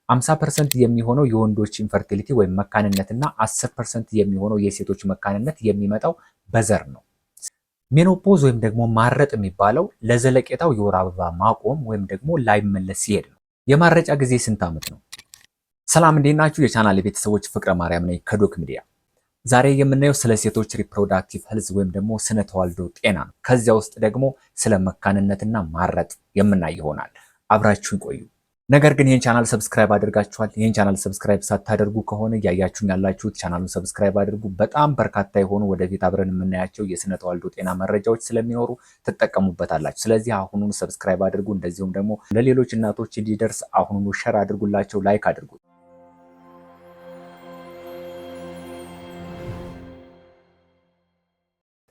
50% የሚሆነው የወንዶች ኢንፈርቲሊቲ ወይም መካንነትና 10% የሚሆነው የሴቶች መካንነት የሚመጣው በዘር ነው። ሜኖፖዝ ወይም ደግሞ ማረጥ የሚባለው ለዘለቄታው የወር አበባ ማቆም ወይም ደግሞ ላይመለስ ሲሄድ ነው። የማረጫ ጊዜ ስንት ዓመት ነው? ሰላም እንዴት ናችሁ? የቻናል ቤተሰቦች ፍቅረ ማርያም ነኝ ከዶክ ሚዲያ። ዛሬ የምናየው ስለ ሴቶች ሪፕሮዳክቲቭ ሄልዝ ወይም ደግሞ ስነ ተዋልዶ ጤና ነው። ከዚያ ውስጥ ደግሞ ስለ መካንነትና ማረጥ የምናይ ይሆናል። አብራችሁን ቆዩ። ነገር ግን ይህን ቻናል ሰብስክራይብ አድርጋችኋል? ይህን ቻናል ሰብስክራይብ ሳታደርጉ ከሆነ ያያችሁኝ ያላችሁት ቻናሉን ሰብስክራይብ አድርጉ። በጣም በርካታ የሆኑ ወደፊት አብረን የምናያቸው የስነ ተዋልዶ ጤና መረጃዎች ስለሚኖሩ ትጠቀሙበታላችሁ። ስለዚህ አሁኑኑ ሰብስክራይብ አድርጉ። እንደዚሁም ደግሞ ለሌሎች እናቶች እንዲደርስ አሁኑኑ ሸር አድርጉላቸው፣ ላይክ አድርጉ።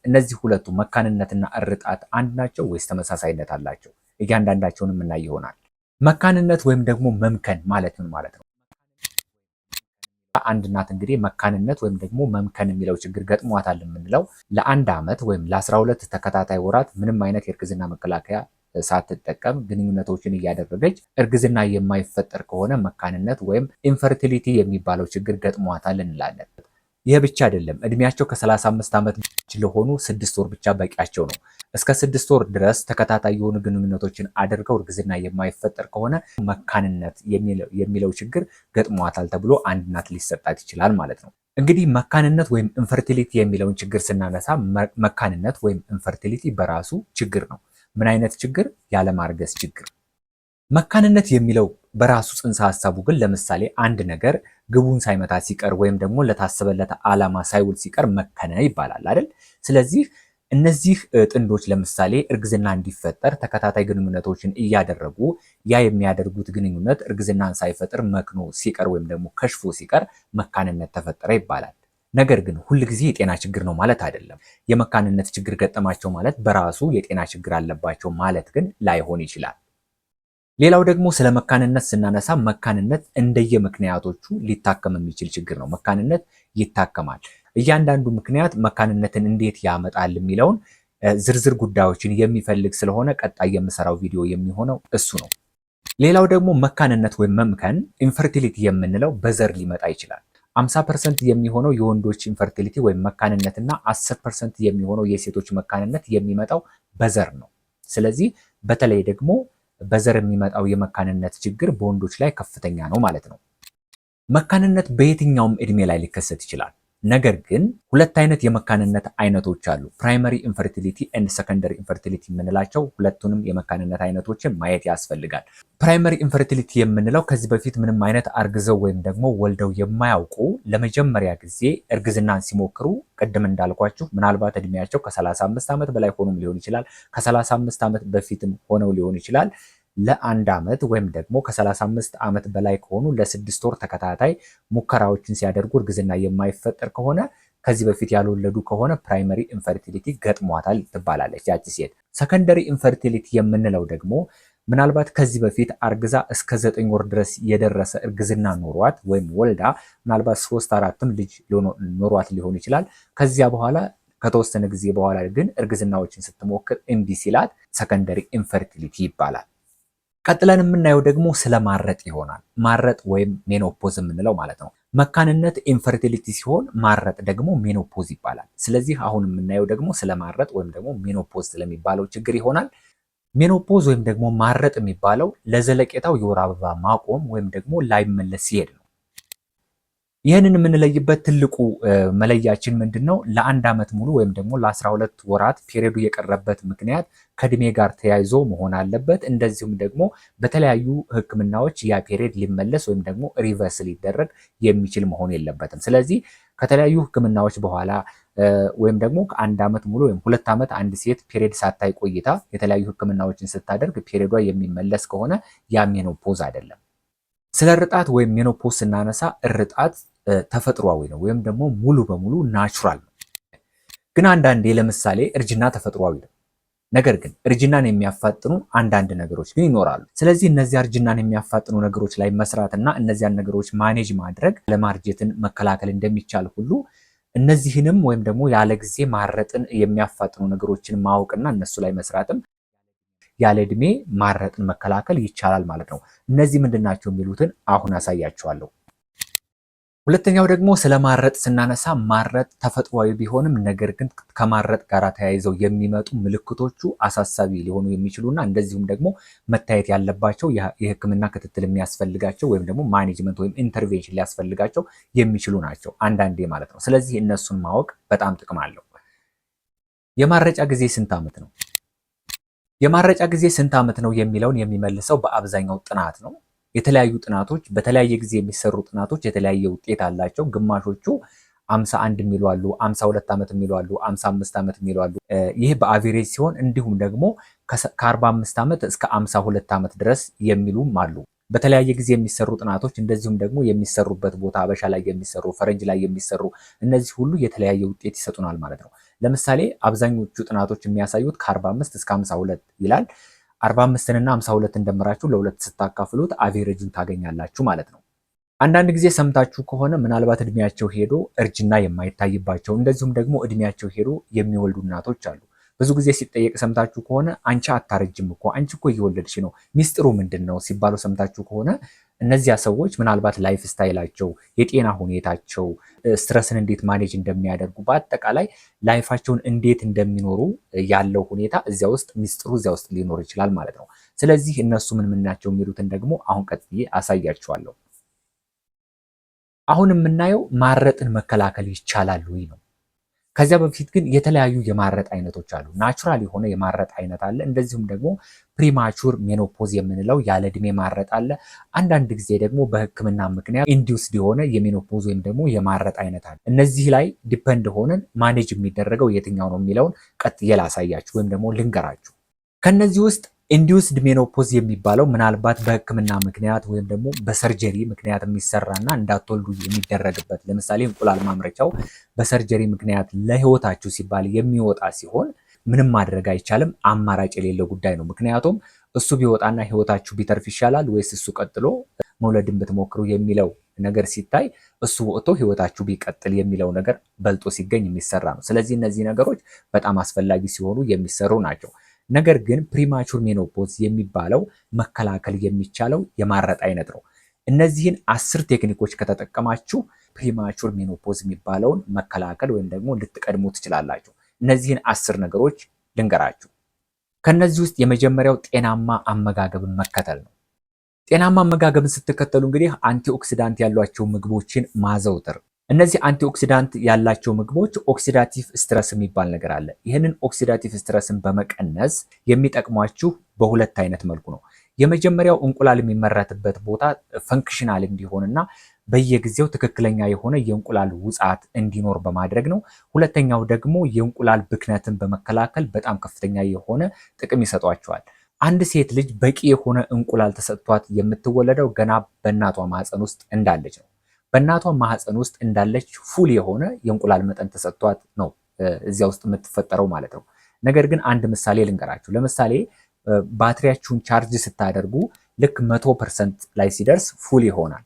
እነዚህ ሁለቱ መካንነትና እርጣት አንድ ናቸው ወይስ ተመሳሳይነት አላቸው? እያንዳንዳቸውን የምናይ ይሆናል። መካንነት ወይም ደግሞ መምከን ማለት ምን ማለት ነው? አንድ እናት እንግዲህ መካንነት ወይም ደግሞ መምከን የሚለው ችግር ገጥሟታል የምንለው ለአንድ ዓመት ወይም ለ12 ተከታታይ ወራት ምንም አይነት የእርግዝና መከላከያ ሳትጠቀም ግንኙነቶችን እያደረገች እርግዝና የማይፈጠር ከሆነ መካንነት ወይም ኢንፈርቲሊቲ የሚባለው ችግር ገጥሟታል እንላለን። ይህ ብቻ አይደለም። እድሜያቸው ከ35 ዓመት ለሆኑ 6 ወር ብቻ በቂያቸው ነው። እስከ 6 ወር ድረስ ተከታታይ የሆኑ ግንኙነቶችን አድርገው እርግዝና የማይፈጠር ከሆነ መካንነት የሚለው ችግር ገጥሟታል ተብሎ አንድ እናት ሊሰጣት ይችላል ማለት ነው። እንግዲህ መካንነት ወይም ኢንፈርቲሊቲ የሚለውን ችግር ስናነሳ መካንነት ወይም ኢንፈርቲሊቲ በራሱ ችግር ነው። ምን አይነት ችግር? ያለማርገዝ ችግር። መካንነት የሚለው በራሱ ጽንሰ ሐሳቡ ግን ለምሳሌ አንድ ነገር ግቡን ሳይመታ ሲቀር ወይም ደግሞ ለታሰበለት ዓላማ ሳይውል ሲቀር መከነ ይባላል አይደል? ስለዚህ እነዚህ ጥንዶች ለምሳሌ እርግዝና እንዲፈጠር ተከታታይ ግንኙነቶችን እያደረጉ ያ የሚያደርጉት ግንኙነት እርግዝናን ሳይፈጥር መክኖ ሲቀር ወይም ደግሞ ከሽፎ ሲቀር መካንነት ተፈጠረ ይባላል። ነገር ግን ሁልጊዜ የጤና ችግር ነው ማለት አይደለም። የመካንነት ችግር ገጠማቸው ማለት በራሱ የጤና ችግር አለባቸው ማለት ግን ላይሆን ይችላል። ሌላው ደግሞ ስለ መካንነት ስናነሳ መካንነት እንደየምክንያቶቹ ሊታከም የሚችል ችግር ነው። መካንነት ይታከማል። እያንዳንዱ ምክንያት መካንነትን እንዴት ያመጣል የሚለውን ዝርዝር ጉዳዮችን የሚፈልግ ስለሆነ ቀጣይ የምሰራው ቪዲዮ የሚሆነው እሱ ነው። ሌላው ደግሞ መካንነት ወይም መምከን ኢንፈርቲሊቲ የምንለው በዘር ሊመጣ ይችላል። 50% የሚሆነው የወንዶች ኢንፈርቲሊቲ ወይም መካንነትና 10% የሚሆነው የሴቶች መካንነት የሚመጣው በዘር ነው። ስለዚህ በተለይ ደግሞ በዘር የሚመጣው የመካንነት ችግር በወንዶች ላይ ከፍተኛ ነው ማለት ነው። መካንነት በየትኛውም እድሜ ላይ ሊከሰት ይችላል። ነገር ግን ሁለት አይነት የመካንነት አይነቶች አሉ። ፕራይመሪ ኢንፈርቲሊቲ ኤንድ ሰከንደሪ ኢንፈርቲሊቲ የምንላቸው ሁለቱንም የመካንነት አይነቶችን ማየት ያስፈልጋል። ፕራይመሪ ኢንፈርቲሊቲ የምንለው ከዚህ በፊት ምንም አይነት አርግዘው ወይም ደግሞ ወልደው የማያውቁ ለመጀመሪያ ጊዜ እርግዝናን ሲሞክሩ ቅድም እንዳልኳችሁ ምናልባት እድሜያቸው ከ35 ዓመት በላይ ሆኖም ሊሆን ይችላል፣ ከ35 ዓመት በፊትም ሆነው ሊሆን ይችላል። ለአንድ ዓመት ወይም ደግሞ ከ35 ዓመት በላይ ከሆኑ ለ6 ወር ተከታታይ ሙከራዎችን ሲያደርጉ እርግዝና የማይፈጠር ከሆነ ከዚህ በፊት ያልወለዱ ከሆነ ፕራይመሪ ኢንፈርቲሊቲ ገጥሟታል ትባላለች ያቺ ሴት። ሰከንደሪ ኢንፈርቲሊቲ የምንለው ደግሞ ምናልባት ከዚህ በፊት አርግዛ እስከ 9 ወር ድረስ የደረሰ እርግዝና ኖሯት ወይም ወልዳ ምናልባት 3-4ም ልጅ ኖሯት ሊሆን ይችላል። ከዚያ በኋላ ከተወሰነ ጊዜ በኋላ ግን እርግዝናዎችን ስትሞክር እምቢ ሲላት ሰከንደሪ ኢንፈርቲሊቲ ይባላል። ቀጥለን የምናየው ደግሞ ስለ ማረጥ ይሆናል። ማረጥ ወይም ሜኖፖዝ የምንለው ማለት ነው። መካንነት ኢንፈርቲሊቲ ሲሆን ማረጥ ደግሞ ሜኖፖዝ ይባላል። ስለዚህ አሁን የምናየው ደግሞ ስለ ማረጥ ወይም ደግሞ ሜኖፖዝ ስለሚባለው ችግር ይሆናል። ሜኖፖዝ ወይም ደግሞ ማረጥ የሚባለው ለዘለቄታው የወር አበባ ማቆም ወይም ደግሞ ላይመለስ ሲሄድ ነው። ይህንን የምንለይበት ትልቁ መለያችን ምንድነው? ለአንድ ዓመት ሙሉ ወይም ደግሞ ለ12 ወራት ፔሪዮዱ የቀረበት ምክንያት ከእድሜ ጋር ተያይዞ መሆን አለበት። እንደዚሁም ደግሞ በተለያዩ ሕክምናዎች ያ ፔሪዮድ ሊመለስ ወይም ደግሞ ሪቨርስ ሊደረግ የሚችል መሆን የለበትም። ስለዚህ ከተለያዩ ሕክምናዎች በኋላ ወይም ደግሞ ከአንድ ዓመት ሙሉ ወይም 2 ዓመት አንድ ሴት ፔሪዮድ ሳታይ ቆይታ የተለያዩ ሕክምናዎችን ስታደርግ ፔሪዮዷ የሚመለስ ከሆነ ያ ሜኖፖዝ አይደለም። ስለ እርጣት ወይም ሜኖፖዝ ስናነሳ እርጣት ተፈጥሯዊ ነው ወይም ደግሞ ሙሉ በሙሉ ናቹራል ነው። ግን አንዳንዴ ለምሳሌ እርጅና ተፈጥሯዊ ነው። ነገር ግን እርጅናን የሚያፋጥኑ አንዳንድ ነገሮች ግን ይኖራሉ። ስለዚህ እነዚያ እርጅናን የሚያፋጥኑ ነገሮች ላይ መስራትና እነዚያን ነገሮች ማኔጅ ማድረግ ለማርጀትን መከላከል እንደሚቻል ሁሉ እነዚህንም ወይም ደግሞ ያለ ጊዜ ማረጥን የሚያፋጥኑ ነገሮችን ማወቅና እነሱ ላይ መስራትም ያለ ዕድሜ ማረጥን መከላከል ይቻላል ማለት ነው። እነዚህ ምንድናቸው የሚሉትን አሁን አሳያችኋለሁ። ሁለተኛው ደግሞ ስለ ማረጥ ስናነሳ ማረጥ ተፈጥሯዊ ቢሆንም ነገር ግን ከማረጥ ጋር ተያይዘው የሚመጡ ምልክቶቹ አሳሳቢ ሊሆኑ የሚችሉና እንደዚሁም ደግሞ መታየት ያለባቸው የሕክምና ክትትል የሚያስፈልጋቸው ወይም ደግሞ ማኔጅመንት ወይም ኢንተርቬንሽን ሊያስፈልጋቸው የሚችሉ ናቸው አንዳንዴ ማለት ነው። ስለዚህ እነሱን ማወቅ በጣም ጥቅም አለው። የማረጫ ጊዜ ስንት ዓመት ነው? የማረጫ ጊዜ ስንት ዓመት ነው የሚለውን የሚመልሰው በአብዛኛው ጥናት ነው። የተለያዩ ጥናቶች በተለያየ ጊዜ የሚሰሩ ጥናቶች የተለያየ ውጤት አላቸው። ግማሾቹ 51 የሚሉ አሉ፣ 52 ዓመት የሚሉ አሉ፣ 55 ዓመት የሚሉ አሉ። ይህ በአቬሬጅ ሲሆን እንዲሁም ደግሞ ከ45 ዓመት እስከ 52 ዓመት ድረስ የሚሉም አሉ። በተለያየ ጊዜ የሚሰሩ ጥናቶች እንደዚሁም ደግሞ የሚሰሩበት ቦታ አበሻ ላይ የሚሰሩ ፈረንጅ ላይ የሚሰሩ እነዚህ ሁሉ የተለያየ ውጤት ይሰጡናል ማለት ነው። ለምሳሌ አብዛኞቹ ጥናቶች የሚያሳዩት ከ45 እስከ 52 ይላል። 45 እና 52 እንደምራችሁ ለሁለት ስታካፍሉት አቬሬጅን ታገኛላችሁ ማለት ነው። አንዳንድ ጊዜ ሰምታችሁ ከሆነ ምናልባት እድሜያቸው ሄዶ እርጅና የማይታይባቸው እንደዚሁም ደግሞ እድሜያቸው ሄዶ የሚወልዱ እናቶች አሉ። ብዙ ጊዜ ሲጠየቅ ሰምታችሁ ከሆነ አንቺ አታረጅም እኮ አንቺ እኮ እየወለድሽ ነው ሚስጥሩ ምንድን ነው ሲባሉ ሰምታችሁ ከሆነ እነዚያ ሰዎች ምናልባት ላይፍ ስታይላቸው፣ የጤና ሁኔታቸው፣ ስትረስን እንዴት ማኔጅ እንደሚያደርጉ በአጠቃላይ ላይፋቸውን እንዴት እንደሚኖሩ ያለው ሁኔታ እዚያ ውስጥ ሚስጥሩ እዚያ ውስጥ ሊኖር ይችላል ማለት ነው። ስለዚህ እነሱ ምን ናቸው የሚሉትን ደግሞ አሁን ቀጥዬ አሳያችኋለሁ። አሁን የምናየው ማረጥን መከላከል ይቻላል ወይ ነው። ከዚያ በፊት ግን የተለያዩ የማረጥ አይነቶች አሉ። ናቹራል የሆነ የማረጥ አይነት አለ። እንደዚሁም ደግሞ ፕሪማቹር ሜኖፖዝ የምንለው ያለ ዕድሜ ማረጥ አለ። አንዳንድ ጊዜ ደግሞ በሕክምና ምክንያት ኢንዲውስድ የሆነ የሜኖፖዝ ወይም ደግሞ የማረጥ አይነት አለ። እነዚህ ላይ ዲፐንድ ሆነን ማኔጅ የሚደረገው የትኛው ነው የሚለውን ቀጥዬ ላሳያችሁ ወይም ደግሞ ልንገራችሁ። ከነዚህ ውስጥ ኢንዲውስድ ሜኖፖዝ የሚባለው ምናልባት በሕክምና ምክንያት ወይም ደግሞ በሰርጀሪ ምክንያት የሚሰራና እንዳትወልዱ የሚደረግበት ለምሳሌ እንቁላል ማምረቻው በሰርጀሪ ምክንያት ለህይወታችሁ ሲባል የሚወጣ ሲሆን ምንም ማድረግ አይቻልም። አማራጭ የሌለው ጉዳይ ነው። ምክንያቱም እሱ ቢወጣና ህይወታችሁ ቢተርፍ ይሻላል ወይስ እሱ ቀጥሎ መውለድን ብትሞክሩ የሚለው ነገር ሲታይ እሱ ወጥቶ ህይወታችሁ ቢቀጥል የሚለው ነገር በልጦ ሲገኝ የሚሰራ ነው። ስለዚህ እነዚህ ነገሮች በጣም አስፈላጊ ሲሆኑ የሚሰሩ ናቸው። ነገር ግን ፕሪማቹር ሜኖፖዝ የሚባለው መከላከል የሚቻለው የማረጥ አይነት ነው። እነዚህን 10 ቴክኒኮች ከተጠቀማችሁ ፕሪማቹር ሜኖፖዝ የሚባለውን መከላከል ወይም ደግሞ ልትቀድሙ ትችላላችሁ። እነዚህን 10 ነገሮች ልንገራችሁ። ከነዚህ ውስጥ የመጀመሪያው ጤናማ አመጋገብን መከተል ነው። ጤናማ አመጋገብን ስትከተሉ እንግዲህ አንቲኦክሲዳንት ያሏቸው ምግቦችን ማዘውተር። እነዚህ አንቲኦክሲዳንት ያላቸው ምግቦች ኦክሲዳቲቭ ስትረስ የሚባል ነገር አለ። ይህንን ኦክሲዳቲቭ ስትረስን በመቀነስ የሚጠቅሟችሁ በሁለት አይነት መልኩ ነው። የመጀመሪያው እንቁላል የሚመረትበት ቦታ ፈንክሽናል እንዲሆንና በየጊዜው ትክክለኛ የሆነ የእንቁላል ውጻት እንዲኖር በማድረግ ነው። ሁለተኛው ደግሞ የእንቁላል ብክነትን በመከላከል በጣም ከፍተኛ የሆነ ጥቅም ይሰጧቸዋል። አንድ ሴት ልጅ በቂ የሆነ እንቁላል ተሰጥቷት የምትወለደው ገና በእናቷ ማህፀን ውስጥ እንዳለች ነው። በእናቷ ማህፀን ውስጥ እንዳለች ፉል የሆነ የእንቁላል መጠን ተሰጥቷት ነው እዚያ ውስጥ የምትፈጠረው ማለት ነው። ነገር ግን አንድ ምሳሌ ልንገራችሁ። ለምሳሌ ባትሪያችሁን ቻርጅ ስታደርጉ ልክ 100% ላይ ሲደርስ ፉል ይሆናል።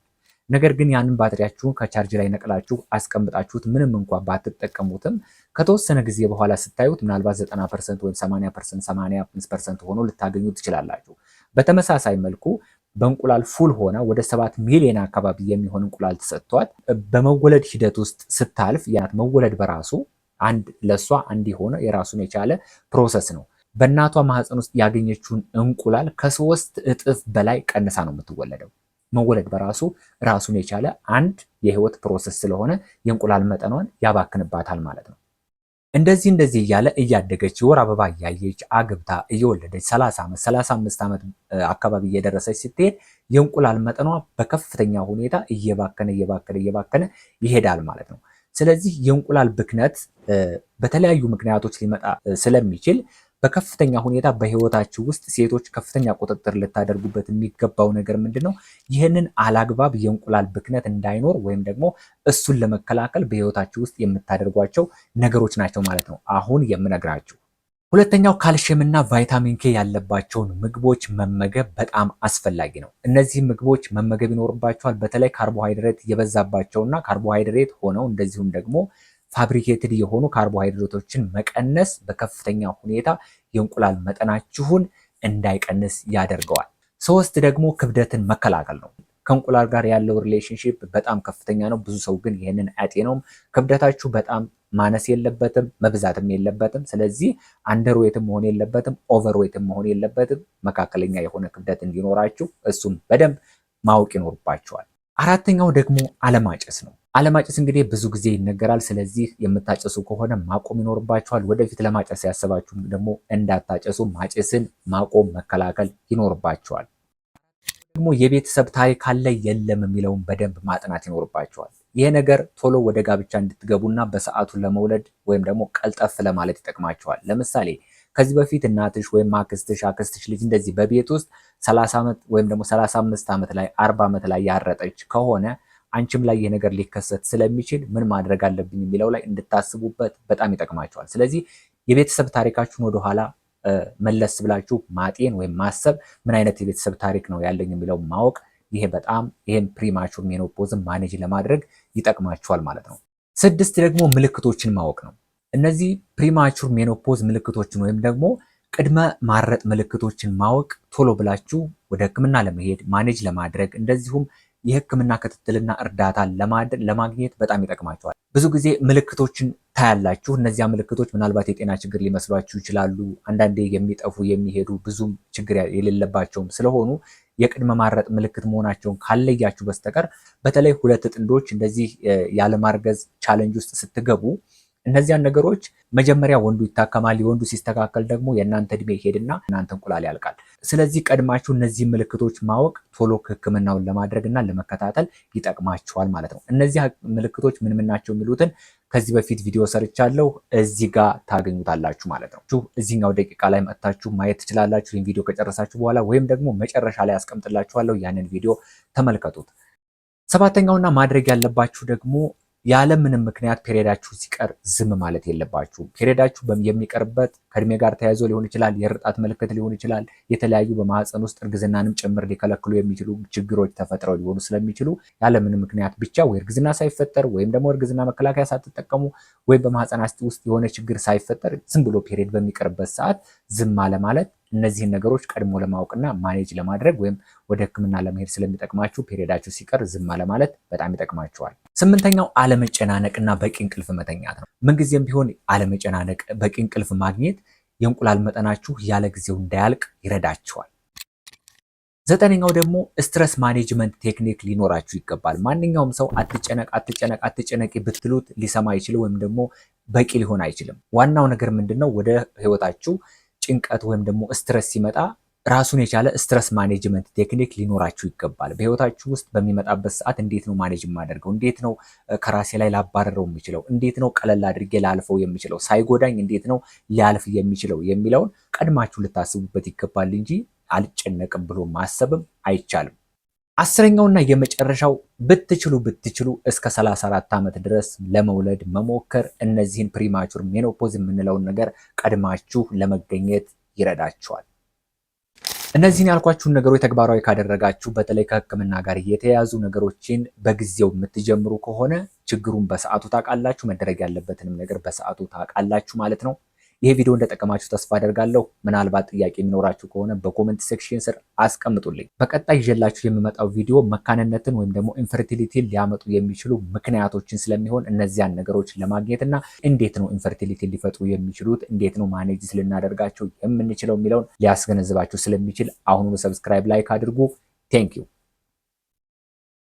ነገር ግን ያንን ባትሪያችሁን ከቻርጅ ላይ ነቅላችሁ አስቀምጣችሁት ምንም እንኳን ባትጠቀሙትም ከተወሰነ ጊዜ በኋላ ስታዩት ምናልባት 90% ወይም 80%፣ 85% ሆኖ ልታገኙ ትችላላችሁ። በተመሳሳይ መልኩ በእንቁላል ፉል ሆነ ወደ 7 ሚሊዮን አካባቢ የሚሆን እንቁላል ተሰጥቷት በመወለድ ሂደት ውስጥ ስታልፍ ያት መወለድ በራሱ ለሷ አንድ የሆነ የራሱን የቻለ ፕሮሰስ ነው። በእናቷ ማህፀን ውስጥ ያገኘችውን እንቁላል ከ3 እጥፍ በላይ ቀንሳ ነው የምትወለደው። መወለድ በራሱ ራሱን የቻለ አንድ የህይወት ፕሮሰስ ስለሆነ የእንቁላል መጠኗን ያባክንባታል ማለት ነው። እንደዚህ እያለ እያደገች የወር አበባ እያየች አግብታ እየወለደች 30 ዓመት 35 ዓመት አካባቢ እየደረሰች ስትሄድ የእንቁላል መጠኗ በከፍተኛ ሁኔታ እየባከነ ይሄዳል ማለት ነው። ስለዚህ የእንቁላል ብክነት በተለያዩ ምክንያቶች ሊመጣ ስለሚችል በከፍተኛ ሁኔታ በህይወታችሁ ውስጥ ሴቶች ከፍተኛ ቁጥጥር ልታደርጉበት የሚገባው ነገር ምንድነው? ይህንን አላግባብ የእንቁላል ብክነት እንዳይኖር ወይም ደግሞ እሱን ለመከላከል በህይወታችሁ ውስጥ የምታደርጓቸው ነገሮች ናቸው ማለት ነው አሁን የምነግራችሁ። ሁለተኛው ካልሽየም እና ቫይታሚን ኬ ያለባቸውን ምግቦች መመገብ በጣም አስፈላጊ ነው። እነዚህ ምግቦች መመገብ ይኖርባቸዋል። በተለይ ካርቦሃይድሬት የበዛባቸውና ካርቦሃይድሬት ሆነው እንደዚሁም ደግሞ ፋብሪኬትድ የሆኑ ካርቦሃይድሬቶችን መቀነስ በከፍተኛ ሁኔታ የእንቁላል መጠናችሁን እንዳይቀንስ ያደርገዋል። 3 ደግሞ ክብደትን መከላከል ነው። ከእንቁላል ጋር ያለው ሪሌሽንሺፕ በጣም ከፍተኛ ነው። ብዙ ሰው ግን ይህንን አያጤነውም። ክብደታችሁ በጣም ማነስ የለበትም፣ መብዛትም የለበትም። ስለዚህ አንደር ዌትም መሆን የለበትም፣ ኦቨር ዌትም መሆን የለበትም። መካከለኛ የሆነ ክብደት እንዲኖራችሁ እሱም በደንብ ማወቅ ይኖርባችኋል። 4ኛው ደግሞ አለማጨስ ነው። አለማጨስ እንግዲህ ብዙ ጊዜ ይነገራል። ስለዚህ የምታጨሱ ከሆነ ማቆም ይኖርባችኋል። ወደፊት ለማጨስ ያሰባችሁ ደግሞ እንዳታጨሱ ማጨስን ማቆም መከላከል ይኖርባችኋል። ደግሞ የቤተሰብ ታሪክ አለ የለም የሚለውን በደንብ ማጥናት ይኖርባችኋል። ይሄ ነገር ቶሎ ወደ ጋብቻ እንድትገቡና በሰዓቱ ለመውለድ ወይም ደግሞ ቀልጠፍ ለማለት ይጠቅማችኋል። ለምሳሌ ከዚህ በፊት እናትሽ ወይም አክስትሽ ልጅ እንደዚህ በቤት ውስጥ 30 ዓመት ወይም ደግሞ 35 ዓመት ላይ 40 ዓመት ላይ ያረጠች ከሆነ አንቺም ላይ ይሄ ነገር ሊከሰት ስለሚችል ምን ማድረግ አለብኝ የሚለው ላይ እንድታስቡበት በጣም ይጠቅማችኋል። ስለዚህ የቤተሰብ ታሪካችሁን ወደኋላ መለስ ብላችሁ ማጤን ወይም ማሰብ ምን አይነት የቤተሰብ ታሪክ ነው ያለኝ የሚለው ማወቅ ይሄን ፕሪማቹር ሜኖፖዝን ማኔጅ ለማድረግ ይጠቅማችኋል ማለት ነው። 6 ደግሞ ምልክቶችን ማወቅ ነው። እነዚህ ፕሪማቹር ሜኖፖዝ ምልክቶችን ወይም ደግሞ ቅድመ ማረጥ ምልክቶችን ማወቅ ቶሎ ብላችሁ ወደ ሕክምና ለመሄድ ማኔጅ ለማድረግ እንደዚሁም የሕክምና ክትትልና እርዳታ ለማግኘት በጣም ይጠቅማችኋል። ብዙ ጊዜ ምልክቶችን ታያላችሁ። እነዚያ ምልክቶች ምናልባት የጤና ችግር ሊመስሏችሁ ይችላሉ። አንዳንዴ የሚጠፉ የሚሄዱ ብዙም ችግር የሌለባቸውም ስለሆኑ የቅድመ ማረጥ ምልክት መሆናቸውን ካለያችሁ በስተቀር በተለይ 2 ጥንዶች እንደዚህ ያለማርገዝ ቻሌንጅ ውስጥ ስትገቡ እነዚያን ነገሮች መጀመሪያ ወንዱ ይታከማል። የወንዱ ሲስተካከል ደግሞ የእናንተ እድሜ ይሄድና እናንተ እንቁላል ያልቃል። ስለዚህ ቀድማችሁ እነዚህ ምልክቶች ማወቅ ቶሎ ሕክምናውን ለማድረግና ለመከታተል ይጠቅማችኋል ማለት ነው። እነዚህ ምልክቶች ምን ናቸው የሚሉትን ከዚህ በፊት ቪዲዮ ሰርቻለሁ፣ እዚህ ጋር ታገኙታላችሁ ማለት ነው። እዚህኛው ደቂቃ ላይ መጥታችሁ ማየት ትችላላችሁ። ይህን ቪዲዮ ከጨረሳችሁ በኋላ ወይም ደግሞ መጨረሻ ላይ አስቀምጥላችኋለሁ፣ ያንን ቪዲዮ ተመልከቱት። 7ኛውና ማድረግ ያለባችሁ ደግሞ ያለምንም ምክንያት ፔሪዮዳችሁ ሲቀር ዝም ማለት የለባችሁም። ፔሪዮዳችሁ የሚቀርበት ከእድሜ ጋር ተያይዞ ሊሆን ይችላል፣ የእርጣት ምልክት ሊሆን ይችላል፣ የተለያዩ በማህፀን ውስጥ እርግዝናንም ጭምር ሊከለክሉ የሚችሉ ችግሮች ተፈጥረው ሊሆኑ ስለሚችሉ ያለምንም ምክንያት ብቻ ወይ እርግዝና ሳይፈጠር ወይም ደግሞ እርግዝና መከላከያ ሳትጠቀሙ ወይም በማህፀን ውስጥ የሆነ ችግር ሳይፈጠር ዝም ብሎ ፔሪዮድ በሚቀርበት ሰዓት ዝም ማለት እነዚህን ነገሮች ቀድሞ ለማወቅና ማኔጅ ለማድረግ ወይም ወደ ሕክምና ለመሄድ ስለሚጠቅማችሁ ፔሪዮዳችሁ ሲቀር ዝም ማለት በጣም ይጠቅማችኋል። 8ኛው አለመጨናነቅና በቂ እንቅልፍ መተኛት ነው። ምንጊዜም ቢሆን አለመጨናነቅ፣ በቂ እንቅልፍ ማግኘት የእንቁላል መጠናችሁ ያለ ጊዜው እንዳያልቅ ይረዳችኋል። 9ኛው ደግሞ ስትረስ ማኔጅመንት ቴክኒክ ሊኖራችሁ ይገባል። ማንኛውም ሰው አትጨነቂ ብትሉት ሊሰማ አይችልም ወይም ደግሞ በቂ ሊሆን አይችልም። ዋናው ነገር ምንድነው? ወደ ህይወታችሁ ጭንቀት ወይም ደግሞ ስትረስ ሲመጣ ራሱን የቻለ ስትረስ ማኔጅመንት ቴክኒክ ሊኖራችሁ ይገባል። በህይወታችሁ ውስጥ በሚመጣበት ሰዓት እንዴት ነው ማኔጅ የማደርገው? እንዴት ነው ከራሴ ላይ ላባረረው የሚችለው? እንዴት ነው ቀለል አድርጌ ላልፈው የሚችለው? ሳይጎዳኝ እንዴት ነው ሊያልፍ የሚችለው የሚለውን ቀድማችሁ ልታስቡበት ይገባል እንጂ አልጨነቅም ብሎ ማሰብም አይቻልም። 10ኛውና የመጨረሻው ብትችሉ እስከ 34 ዓመት ድረስ ለመውለድ መሞከር እነዚህን ፕሪማቹር ሜኖፖዝ የምንለውን ነገር ቀድማችሁ ለመገኘት ይረዳችኋል። እነዚህን ያልኳችሁን ነገሮች ተግባራዊ ካደረጋችሁ በተለይ ከሕክምና ጋር የተያያዙ ነገሮችን በጊዜው የምትጀምሩ ከሆነ ችግሩን በሰዓቱ ታውቃላችሁ፣ መደረግ ያለበትንም ነገር በሰዓቱ ታውቃላችሁ ማለት ነው። ይሄ ቪዲዮ እንደጠቀማችሁ ተስፋ አደርጋለሁ። ምናልባት ጥያቄ የሚኖራችሁ ከሆነ በኮሜንት ሴክሽን ስር አስቀምጡልኝ። በቀጣይ ይዤላችሁ የሚመጣው ቪዲዮ መካንነትን ወይም ደግሞ ኢንፈርቲሊቲን ሊያመጡ የሚችሉ ምክንያቶችን ስለሚሆን እነዚያን ነገሮች ለማግኘትና እንዴት ነው ኢንፈርቲሊቲን ሊፈጥሩ የሚችሉት፣ እንዴት ነው ማኔጅ ልናደርጋቸው የምንችለው የሚለውን ሊያስገነዝባችሁ ስለሚችል አሁኑኑ ሰብስክራይብ፣ ላይክ አድርጉ። ቴንክ ዩ